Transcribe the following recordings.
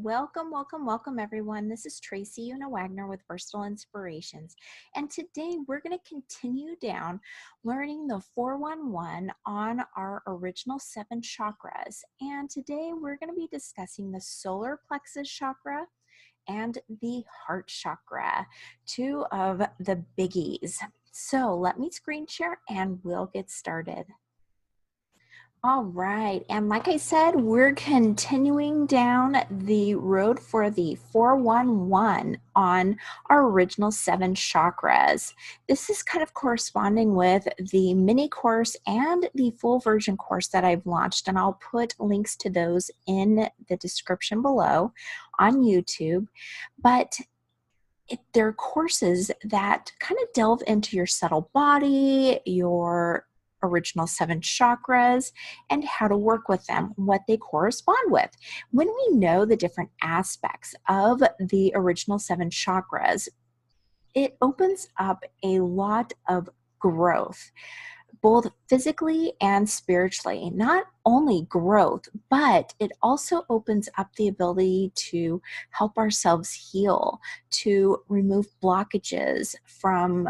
Welcome, welcome, welcome, everyone. This is Tracy Wagner with Versatile Inspirations. And today we're going to continue down learning the 411 on our original 7 chakras. And today we're going to be discussing the solar plexus chakra and the heart chakra, 2 of the biggies. So let me screen share and we'll get started. All right, and like I said, we're continuing down the road for the 411 on our original 7 chakras. This is kind of corresponding with the mini course and the full version course that I've launched, and I'll put links to those in the description below on YouTube. But they're courses that kind of delve into your subtle body, your original 7 chakras, and how to work with them, what they correspond with. When we know the different aspects of the original 7 chakras, it opens up a lot of growth, both physically and spiritually. Not only growth, but it also opens up the ability to help ourselves heal, to remove blockages from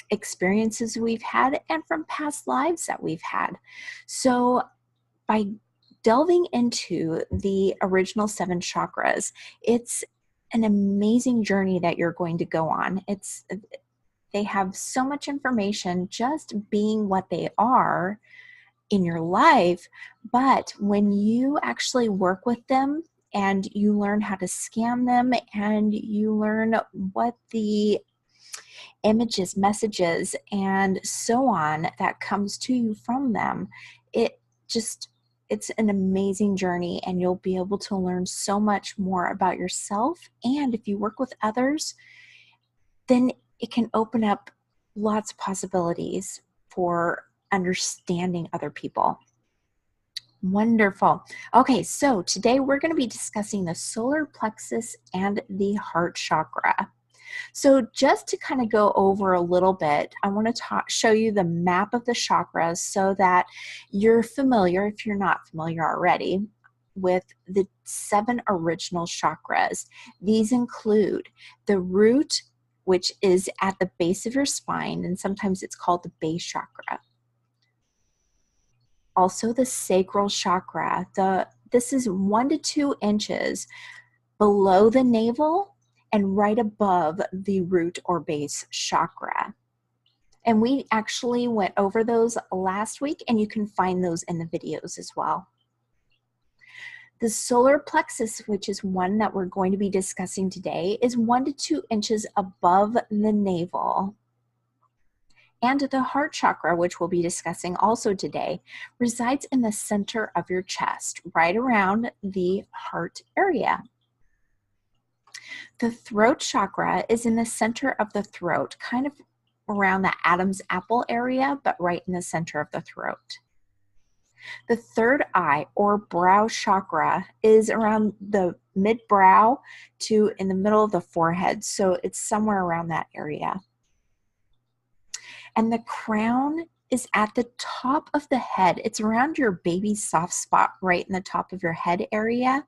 experiences we've had and from past lives that we've had. So by delving into the original 7 chakras, it's an amazing journey that you're going to go on. They have so much information just being what they are in your life, but when you actually work with them and you learn how to scan them and you learn what the images, messages, and so on that comes to you from them, it's an amazing journey, and you'll be able to learn so much more about yourself. And if you work with others, then it can open up lots of possibilities for understanding other people. Wonderful. Okay, so today we're going to be discussing the solar plexus and the heart chakra. So just to kind of go over a little bit, I want to show you the map of the chakras so that you're familiar, if you're not familiar already, with the 7 original chakras. These include the root, which is at the base of your spine, and sometimes it's called the base chakra. Also the sacral chakra. This is 1 to 2 inches below the navel and right above the root or base chakra. And we actually went over those last week, and you can find those in the videos as well. The solar plexus, which is one that we're going to be discussing today, is 1 to 2 inches above the navel. And the heart chakra, which we'll be discussing also today, resides in the center of your chest, right around the heart area. The throat chakra is in the center of the throat, kind of around the Adam's apple area, but right in the center of the throat. The third eye or brow chakra is around the mid-brow to in the middle of the forehead, so it's somewhere around that area. And the crown is at the top of the head. It's around your baby's soft spot, right in the top of your head area.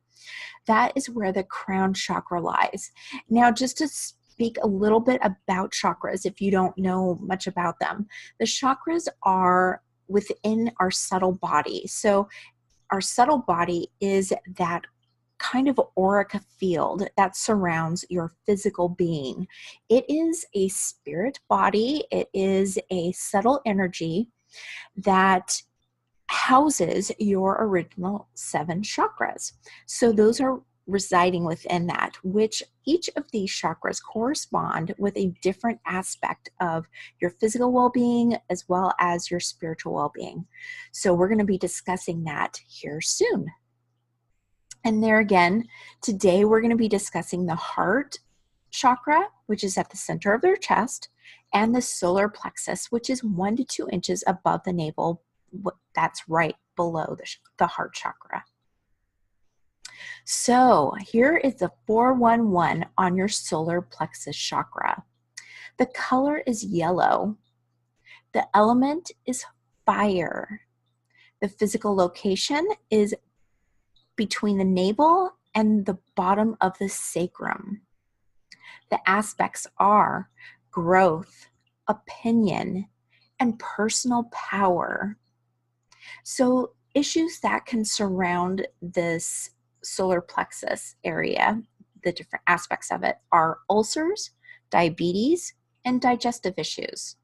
That is where the crown chakra lies. Now, just to speak a little bit about chakras, if you don't know much about them, the chakras are within our subtle body. So our subtle body is that kind of auric field that surrounds your physical being. It is a spirit body. It is a subtle energy that houses your original 7 chakras. So those are residing within that, which each of these chakras correspond with a different aspect of your physical well-being as well as your spiritual well-being. So we're going to be discussing that here soon. And there again, today we're going to be discussing the heart chakra, which is at the center of their chest, and the solar plexus, which is 1 to 2 inches above the navel. That's right below the heart chakra. So here is the 411 on your solar plexus chakra. The color is yellow. The element is fire. The physical location is between the navel and the bottom of the sacrum. The aspects are growth, opinion, and personal power. So issues that can surround this solar plexus area, the different aspects of it, are ulcers, diabetes, and digestive issues.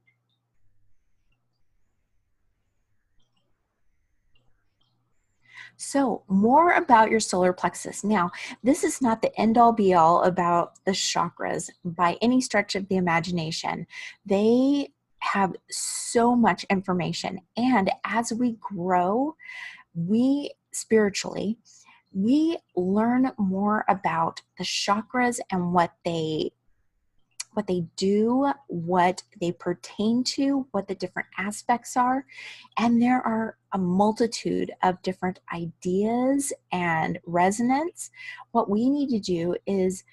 So more about your solar plexus. Now, this is not the end all be all about the chakras by any stretch of the imagination. They have so much information. And as we grow, we spiritually, we learn more about the chakras and what they do, what they pertain to, what the different aspects are. And there are a multitude of different ideas and resonance. What we need to do is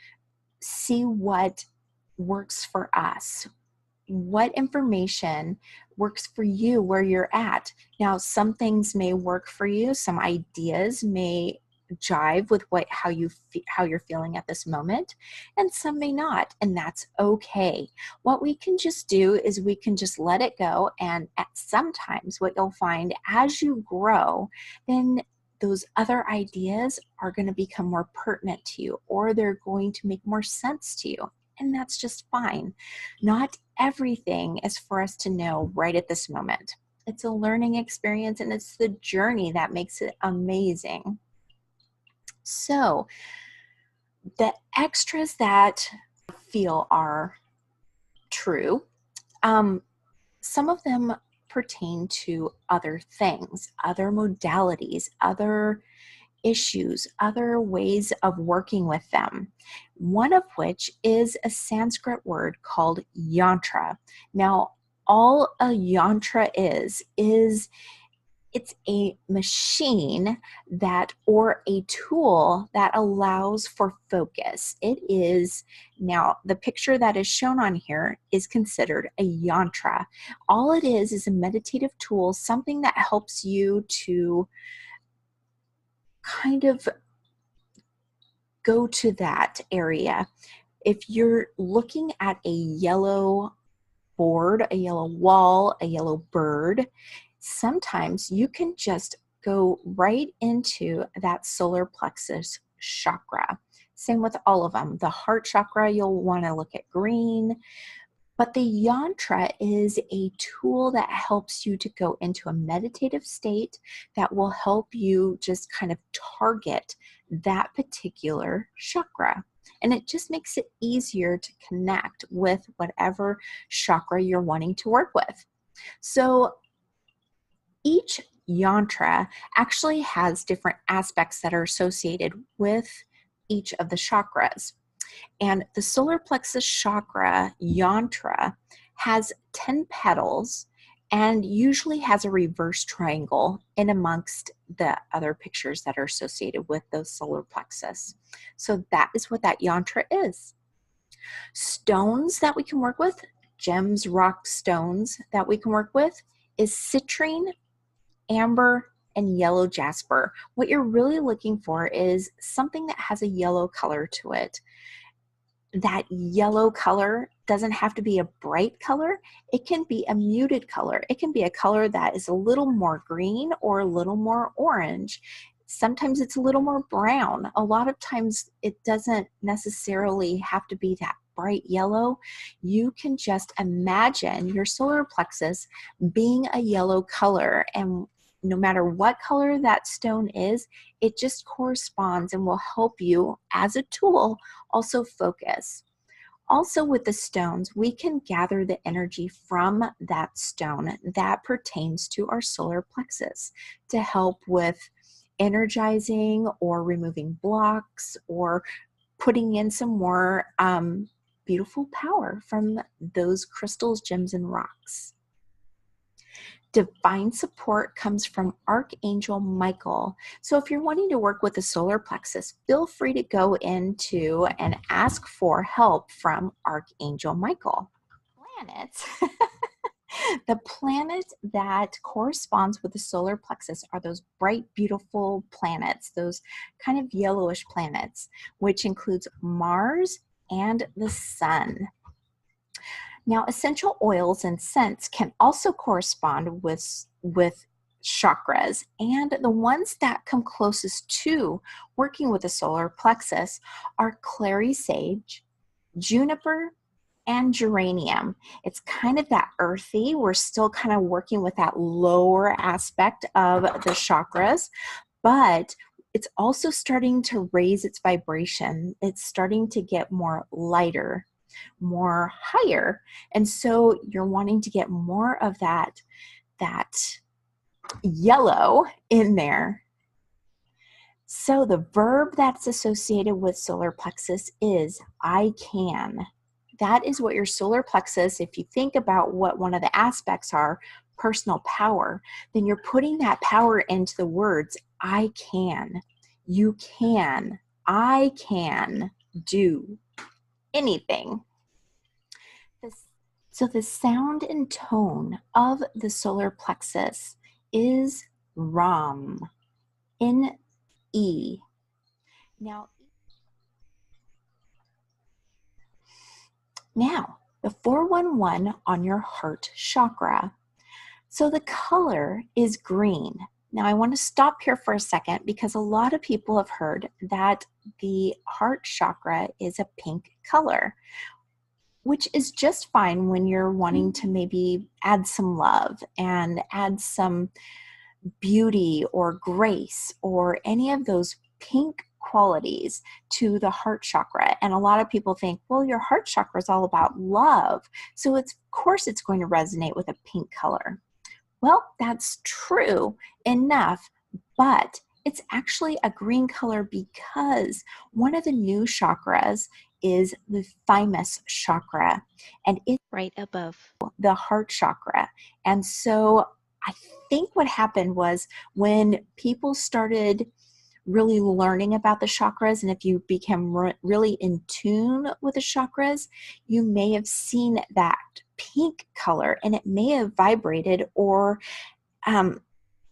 see what works for us. What information works for you where you're at. Now, some things may work for you, some ideas may jive with how you're feeling at this moment, and some may not, and that's okay. What we can just do is we can just let it go, and at sometimes what you'll find as you grow, then those other ideas are going to become more pertinent to you, or they're going to make more sense to you. And that's just fine. Not everything is for us to know right at this moment. It's a learning experience, and it's the journey that makes it amazing. So the extras that I feel are true, some of them pertain to other things, other modalities, other issues, other ways of working with them. One of which is a Sanskrit word called yantra. Now, all a yantra is it's a machine or a tool that allows for focus. It is, now the picture that is shown on here is considered a yantra. All it is a meditative tool, something that helps you to kind of go to that area. If you're looking at a yellow board, a yellow wall, a yellow bird, sometimes you can just go right into that solar plexus chakra. Same with all of them. The heart chakra, you'll want to look at green. But the yantra is a tool that helps you to go into a meditative state that will help you just kind of target that particular chakra. And it just makes it easier to connect with whatever chakra you're wanting to work with. So each yantra actually has different aspects that are associated with each of the chakras. And the solar plexus chakra yantra has 10 petals and usually has a reverse triangle in amongst the other pictures that are associated with those solar plexus. So that is what that yantra is. Stones that we can work with, gems, rock stones that we can work with, is citrine, amber, and yellow jasper. What you're really looking for is something that has a yellow color to it. That yellow color doesn't have to be a bright color. It can be a muted color. It can be a color that is a little more green or a little more orange. Sometimes it's a little more brown. A lot of times it doesn't necessarily have to be that bright yellow. You can just imagine your solar plexus being a yellow color, and no matter what color that stone is, it just corresponds and will help you as a tool also focus. Also with the stones, we can gather the energy from that stone that pertains to our solar plexus to help with energizing or removing blocks or putting in some more beautiful power from those crystals, gems, and rocks. Divine support comes from Archangel Michael. So if you're wanting to work with the solar plexus, feel free to go into and ask for help from Archangel Michael. Planets The planet that corresponds with the solar plexus are those bright, beautiful planets, those kind of yellowish planets, which includes Mars and the Sun. Now, essential oils and scents can also correspond with chakras, and the ones that come closest to working with the solar plexus are clary sage, juniper, and geranium. It's kind of that earthy. We're still kind of working with that lower aspect of the chakras, but it's also starting to raise its vibration. It's starting to get more lighter, more higher. And so you're wanting to get more of that yellow in there. So the verb that's associated with solar plexus is I can. That is what your solar plexus, if you think about what one of the aspects are, personal power, then you're putting that power into the words I can, you can, I can do anything. So the sound and tone of the solar plexus is Ram, N-E. Now, the 411 on your heart chakra. So the color is green. Now I want to stop here for a second because a lot of people have heard that the heart chakra is a pink color, which is just fine when you're wanting to maybe add some love and add some beauty or grace or any of those pink qualities to the heart chakra. And a lot of people think, well, your heart chakra is all about love, so of course it's going to resonate with a pink color. Well, that's true enough, but it's actually a green color because one of the new chakras is the thymus chakra, and it's right above the heart chakra. And so I think what happened was when people started really learning about the chakras, and if you became really in tune with the chakras, you may have seen that pink color, and it may have vibrated or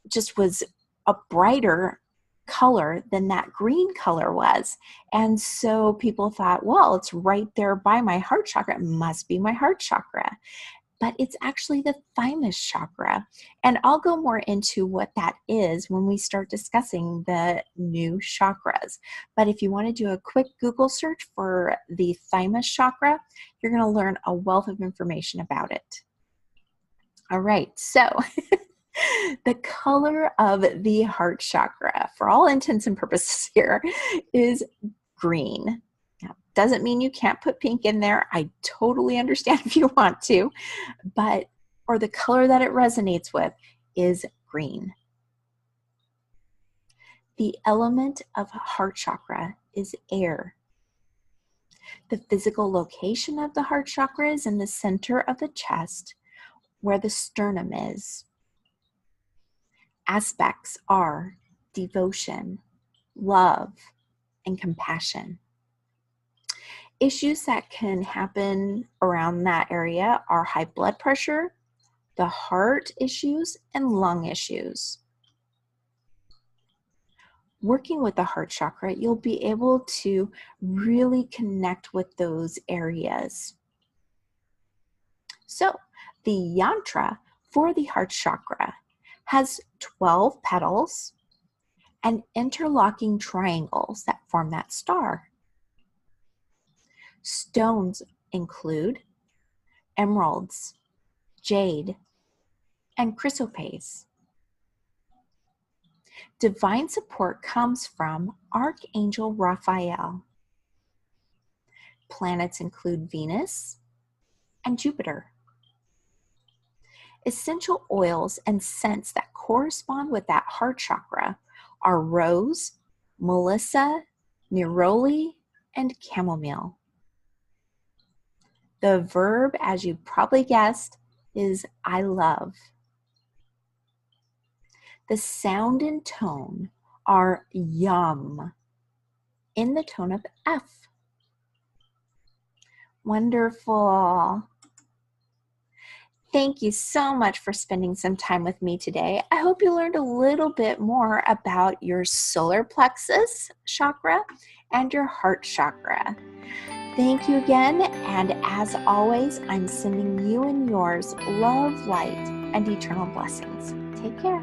just was a brighter color than that green color was. And so people thought, well, it's right there by my heart chakra. It must be my heart chakra. But it's actually the thymus chakra. And I'll go more into what that is when we start discussing the new chakras. But if you want to do a quick Google search for the thymus chakra, you're going to learn a wealth of information about it. All right, so the color of the heart chakra, for all intents and purposes here, is green. Now, doesn't mean you can't put pink in there. I totally understand if you want to, or the color that it resonates with is green. The element of heart chakra is air. The physical location of the heart chakra is in the center of the chest, where the sternum is. Aspects are devotion, love, and compassion. Issues that can happen around that area are high blood pressure, the heart issues, and lung issues. Working with the heart chakra, you'll be able to really connect with those areas. So, the yantra for the heart chakra has 12 petals and interlocking triangles that form that star. Stones include emeralds, jade, and chrysoprase. Divine support comes from Archangel Raphael. Planets include Venus and Jupiter. Essential oils and scents that correspond with that heart chakra are rose, melissa, neroli, and chamomile. The verb, as you probably guessed, is I love. The sound and tone are yum in the tone of F. Wonderful. Thank you so much for spending some time with me today. I hope you learned a little bit more about your solar plexus chakra and your heart chakra. Thank you again, and as always, I'm sending you and yours love, light, and eternal blessings. Take care.